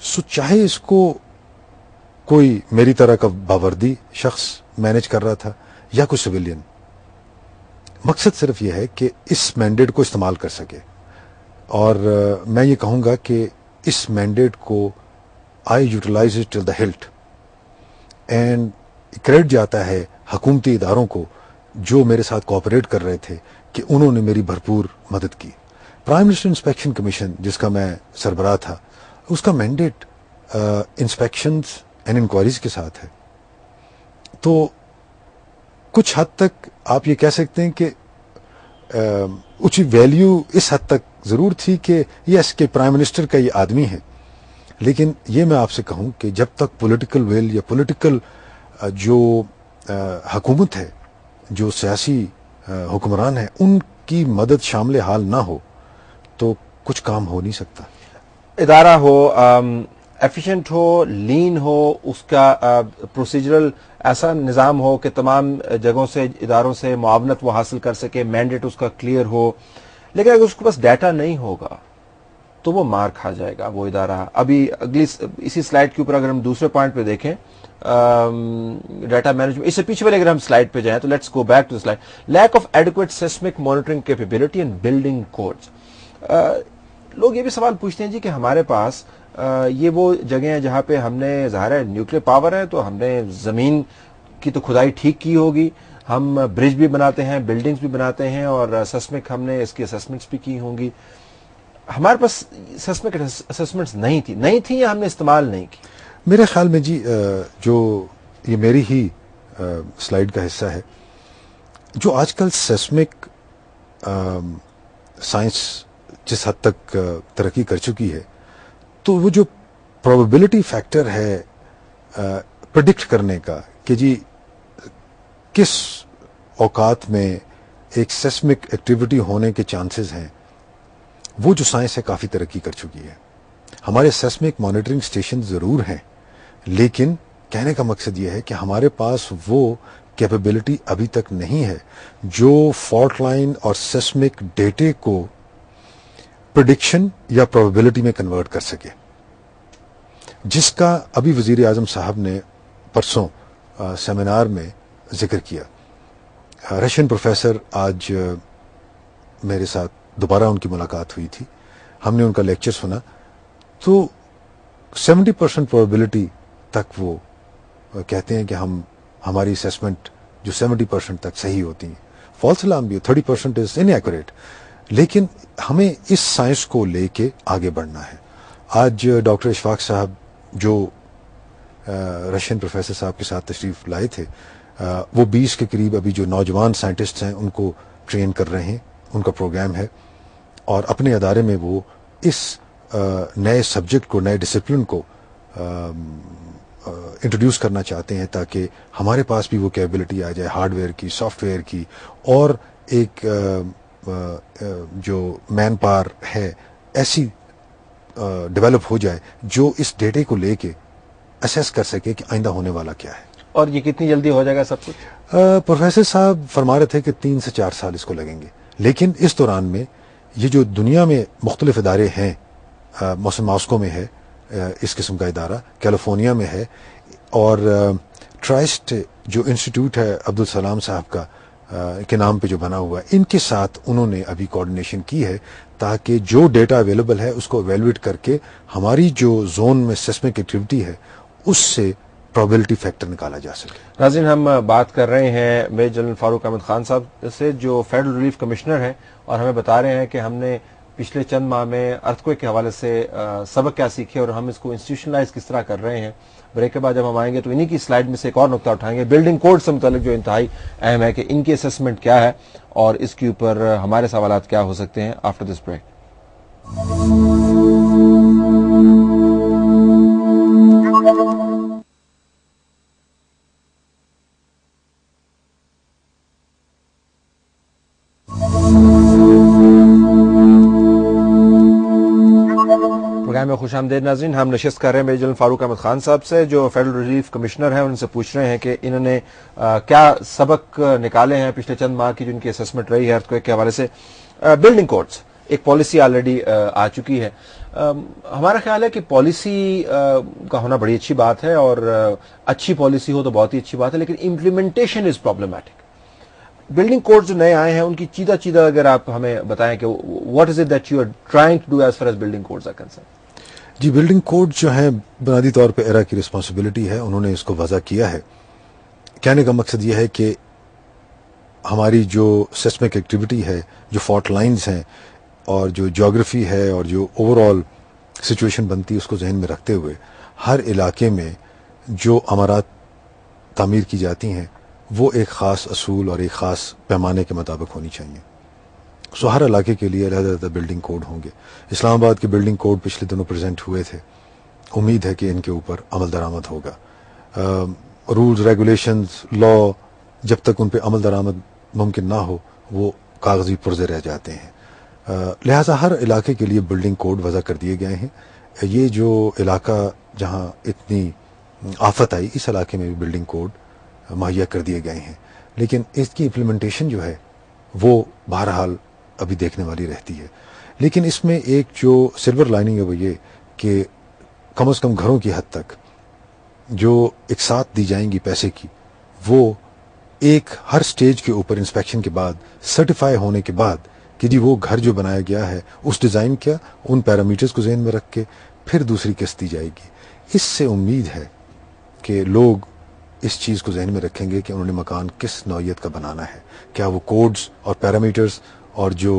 سو چاہے اس کو کوئی میری طرح کا باوردی شخص مینج کر رہا تھا یا کوئی سویلین، مقصد صرف یہ ہے کہ اس مینڈیٹ کو استعمال کر سکے. اور میں یہ کہوں گا کہ اس مینڈیٹ کو I utilize it till the hilt, and credit جاتا ہے حکومتی اداروں کو جو میرے ساتھ کوآپریٹ کر رہے تھے کہ انہوں نے میری بھرپور مدد کی. پرائم منسٹر انسپیکشن کمیشن جس کا میں سربراہ تھا، اس کا مینڈیٹ انسپیکشنز اینڈ انکوائریز کے ساتھ ہے. تو کچھ حد تک آپ یہ کہہ سکتے ہیں کہ اس کی ویلیو اس حد تک ضرور تھی کہ یس کہ پرائم منسٹر کا یہ آدمی ہے، لیکن یہ میں آپ سے کہوں کہ جب تک پولیٹیکل ویل یا پولیٹیکل جو حکومت ہے، جو سیاسی حکمران ہیں، ان کی مدد شامل حال نہ ہو تو کچھ کام ہو نہیں سکتا. ادارہ ہو ایفیشینٹ ہو، لین ہو، اس کا پروسیجرل ایسا نظام ہو کہ تمام جگہوں سے اداروں سے معاونت وہ حاصل کر سکے، مینڈیٹ اس کا کلیئر ہو. لیکن اگر اس کے پاس ڈیٹا نہیں ہوگا تو وہ مار کھا جائے گا وہ ادارہ. ابھی اگلی اسی سلائیڈ کے اوپر اگر ہم دوسرے پوائنٹ پہ دیکھیں ڈیٹا مینجمنٹ، اس سے پیچھے والے اگر ہم سلائیڈ پہ جائیں تو let's go back to slide. Lack of adequate seismic monitoring capability and building codes. لوگ یہ بھی سوال پوچھتے ہیں جی کہ ہمارے پاس یہ وہ جگہیں ہیں جہاں پہ ہم نے ظاہر ہے نیوکلیر پاور ہے تو ہم نے زمین کی تو کھدائی ٹھیک کی ہوگی، ہم برج بھی بناتے ہیں، بلڈنگز بھی بناتے ہیں، اور سسمک ہم نے اس کی اسسمنٹس بھی کی ہوں گی. ہمارے پاس سسمک اسسمنٹس نہیں تھی یا ہم نے استعمال نہیں کی؟ میرے خیال میں جی جو یہ میری ہی سلائیڈ کا حصہ ہے، جو آج کل سیسمک سائنس جس حد تک ترقی کر چکی ہے، تو وہ جو پروبیبلٹی فیکٹر ہے پریڈکٹ کرنے کا کہ جی کس اوقات میں ایک سیسمک ایکٹیویٹی ہونے کے چانسز ہیں، وہ جو سائنس ہے کافی ترقی کر چکی ہے. ہمارے سیسمک مانیٹرنگ اسٹیشن ضرور ہیں، لیکن کہنے کا مقصد یہ ہے کہ ہمارے پاس وہ کیپیبلٹی ابھی تک نہیں ہے جو فالٹ لائن اور سیسمک ڈیٹے کو پریڈکشن یا پروبیبلٹی میں کنورٹ کر سکے، جس کا ابھی وزیر اعظم صاحب نے پرسوں سیمینار میں ذکر کیا. رشین پروفیسر آج میرے ساتھ دوبارہ ان کی ملاقات ہوئی تھی، ہم نے ان کا لیکچر سنا، تو 70% پروبیبلٹی تک وہ کہتے ہیں کہ ہماری اسیسمنٹ جو 70% تک صحیح ہوتی ہیں. فالس الارم بھی 30% از ان ایکوریٹ. لیکن ہمیں اس سائنس کو لے کے آگے بڑھنا ہے. آج ڈاکٹر اشفاق صاحب جو رشین پروفیسر صاحب کے ساتھ تشریف لائے تھے، وہ 20 کے قریب ابھی جو نوجوان سائنٹسٹ ہیں ان کو ٹرین کر رہے ہیں، ان کا پروگرام ہے، اور اپنے ادارے میں وہ اس نئے سبجیکٹ کو، نئے ڈسپلن کو انٹروڈیوس کرنا چاہتے ہیں تاکہ ہمارے پاس بھی وہ کیپیبلٹی آ جائے ہارڈ ویئر کی، سافٹ ویئر کی، اور ایک جو مین پاور ہے ایسی ڈیولپ ہو جائے جو اس ڈیٹے کو لے کے اسیس کر سکے کہ آئندہ ہونے والا کیا ہے. اور یہ کتنی جلدی ہو جائے گا سب کچھ؟ پروفیسر صاحب فرما رہے تھے کہ 3 سے 4 سال اس کو لگیں گے، لیکن اس دوران میں یہ جو دنیا میں مختلف ادارے ہیں، مثلا ماسکو میں ہے اس قسم کا ادارہ، کیلیفورنیا میں ہے، اور ٹرائسٹ جو انسٹیٹیوٹ ہے عبدالسلام صاحب کا کے نام پہ جو بنا ہوا ہے، ان کے ساتھ انہوں نے ابھی کوآرڈینیشن کی ہے تاکہ جو ڈیٹا اویلیبل ہے اس کو ایویلویٹ کر کے ہماری جو زون میں سیسمک ایکٹیویٹی ہے اس سے پروبیبلٹی فیکٹر نکالا جا سکے. ناظرین، ہم بات کر رہے ہیں میجر جنرل فاروق احمد خان صاحب سے جو فیڈرل ریلیف کمشنر ہیں، اور ہمیں بتا رہے ہیں کہ ہم نے پچھلے چند ماہ میں ارتھکویک کے حوالے سے سبق کیا سیکھے اور ہم اس کو انسٹیٹیوشنلائز کس طرح کر رہے ہیں. بریک کے بعد جب ہم آئیں گے تو انہی کی سلائیڈ میں سے ایک اور نقطہ اٹھائیں گے، بلڈنگ کوڈ سے متعلق جو انتہائی اہم ہے کہ ان کی اسسمنٹ کیا ہے اور اس کے اوپر ہمارے سوالات کیا ہو سکتے ہیں. After this break. پروگرام میں خوش آمدید ناظرین. ہم نشست کر رہے ہیں میجر جنرل فاروق احمد خان صاحب سے جو فیڈرل ریلیف کمشنر ہیں. ان سے پوچھ رہے ہیں کہ انہوں نے کیا سبق نکالے ہیں پچھلے چند ماہ کی جو ان کی اسسمنٹ رہی ہے ارتھکویک کے حوالے سے. بلڈنگ کوڈز ایک پالیسی آلریڈی آ چکی ہے. ہمارا خیال ہے کہ پالیسی کا ہونا بڑی اچھی بات ہے، اور اچھی پالیسی ہو تو بہت ہی اچھی بات ہے، لیکن implementation is problematic. Building code جو نئے آئے ہیں ان کی چیدہ اگر آپ ہمیں بتائیں کہ what is it that you are trying to do as far as building codes are concern. جی، بلڈنگ کوڈ جو ہیں بنیادی طور پہ ایرا کی رسپانسبلٹی ہے، انہوں نے اس کو وضع کیا ہے. کہنے کا مقصد یہ ہے کہ ہماری جو سیسمک ایکٹیویٹی ہے، جو فالٹ لائنز ہیں، اور جو جیوگرافی ہے، اور جو اوور آل سچویشن بنتی ہے، اس کو ذہن میں رکھتے ہوئے ہر علاقے میں جو عمارات تعمیر کی جاتی ہیں وہ ایک خاص اصول اور ایک خاص پیمانے کے مطابق ہونی چاہیے. سو ہر علاقے کے لیے علیحدہ بلڈنگ کوڈ ہوں گے. اسلام آباد کے بلڈنگ کوڈ پچھلے دنوں پریزنٹ ہوئے تھے. امید ہے کہ ان کے اوپر عمل درآمد ہوگا. رولز، ریگولیشنز، لا جب تک ان پہ عمل درآمد ممکن نہ ہو وہ کاغذی پرزے رہ جاتے ہیں. لہٰذا ہر علاقے کے لیے بلڈنگ کوڈ وضع کر دیے گئے ہیں. یہ جو علاقہ جہاں اتنی آفت آئی، اس علاقے میں بھی بلڈنگ کوڈ مہیا کر دیے گئے ہیں، لیکن اس کی امپلیمنٹیشن جو ہے وہ بہرحال ابھی دیکھنے والی رہتی ہے. لیکن اس میں ایک جو سلور لائننگ ہے وہ یہ کہ کم از کم گھروں کی حد تک جو ایک ساتھ دی جائیں گی پیسے کی، وہ ایک ہر سٹیج کے اوپر انسپیکشن کے بعد، سرٹیفائی ہونے کے بعد کہ جی وہ گھر جو بنایا گیا ہے اس ڈیزائن کیا، ان پیرامیٹرز کو ذہن میں رکھ کے پھر دوسری قسط دی جائے گی. اس سے امید ہے کہ لوگ اس چیز کو ذہن میں رکھیں گے کہ انہوں نے مکان کس نوعیت کا بنانا ہے، کیا وہ کوڈز اور پیرامیٹرز اور جو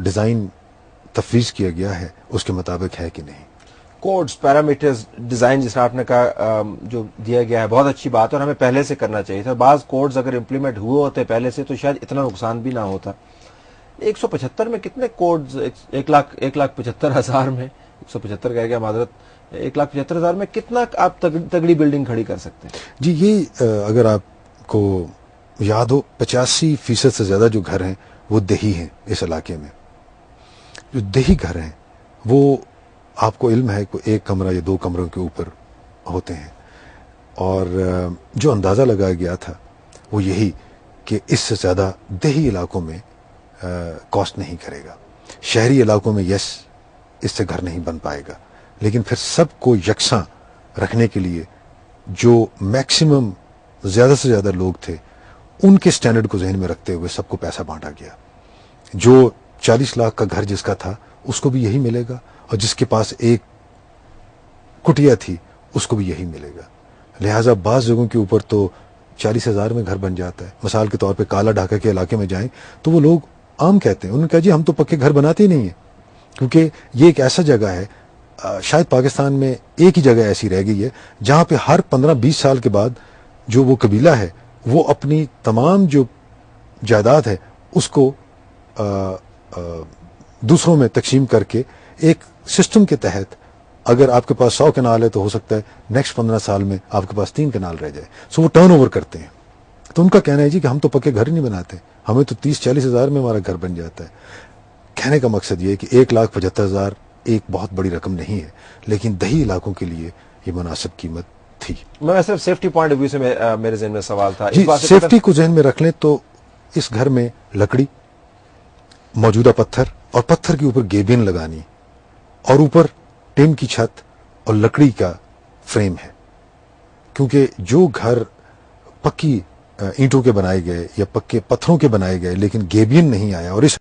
ڈیزائن تفویض کیا گیا ہے اس کے مطابق ہے کہ نہیں. کوڈز، پیرامیٹرز، ڈیزائن جس طرح آپ نے کہا جو دیا گیا ہے بہت اچھی بات ہے، اور ہمیں پہلے سے کرنا چاہیے تھا. بعض کوڈز اگر امپلیمنٹ ہوئے ہوتے پہلے سے تو شاید اتنا نقصان بھی نہ ہوتا. 175 میں کتنے کوڈز، 1,75,000 میں، 175 کہہ گیا معذرت، 1,75,000 میں کتنا آپ تگڑی بلڈنگ کھڑی کر سکتے ہیں؟ جی، یہ اگر آپ کو یاد ہو 85% سے زیادہ جو گھر ہیں وہ دیہی ہیں. اس علاقے میں جو دیہی گھر ہیں وہ آپ کو علم ہے کہ ایک کمرہ یا دو کمروں کے اوپر ہوتے ہیں، اور جو اندازہ لگایا گیا تھا وہ یہی کہ اس سے زیادہ دیہی علاقوں میں کاسٹ نہیں کرے گا. شہری علاقوں میں یس اس سے گھر نہیں بن پائے گا، لیکن پھر سب کو یکساں رکھنے کے لیے جو میکسیمم زیادہ سے زیادہ لوگ تھے ان کے سٹینڈرڈ کو ذہن میں رکھتے ہوئے سب کو پیسہ بانٹا گیا. جو 40 لاکھ کا گھر جس کا تھا اس کو بھی یہی ملے گا، اور جس کے پاس ایک کٹیا تھی اس کو بھی یہی ملے گا. لہٰذا بعض جگہوں کے اوپر تو 40,000 میں گھر بن جاتا ہے. مثال کے طور پہ کالا ڈھاکہ کے علاقے میں جائیں تو وہ لوگ عام کہتے ہیں، انہوں نے کہا جی ہم تو پکے گھر بناتے ہی نہیں ہیں، کیونکہ یہ ایک ایسا جگہ ہے، شاید پاکستان میں ایک ہی جگہ ایسی رہ گئی ہے جہاں پہ ہر 15-20 سال کے بعد جو وہ قبیلہ ہے وہ اپنی تمام جو جائیداد ہے اس کو دوسروں میں تقسیم کر کے ایک سسٹم کے تحت، اگر آپ کے پاس 100 کنال ہے تو ہو سکتا ہے نیکسٹ 15 سال میں آپ کے پاس 3 کنال رہ جائے. سو وہ ٹرن اوور کرتے ہیں. تو ان کا کہنا ہے جی کہ ہم تو پکے گھر نہیں بناتے، ہمیں تو 30-40 ہزار میں ہمارا گھر بن جاتا ہے. کہنے کا مقصد یہ ہے کہ 1,75,000 ایک بہت بڑی رقم نہیں ہے، لیکن دیہی علاقوں کے لیے یہ مناسب قیمت تھی. میں صرف سیفٹی پوائنٹ آف ویو سے میرے ذہن میں سوال تھا. جی، سیفٹی کو ذہن میں رکھ لیں تو اس گھر میں لکڑی، موجودہ پتھر، اور پتھر کے اوپر گیبین لگانی، اور اوپر ٹین کی چھت اور لکڑی کا فریم ہے. کیونکہ جو گھر پکی اینٹوں کے بنائے گئے یا پکے پتھروں کے بنائے گئے لیکن گیبین نہیں آیا، اور اس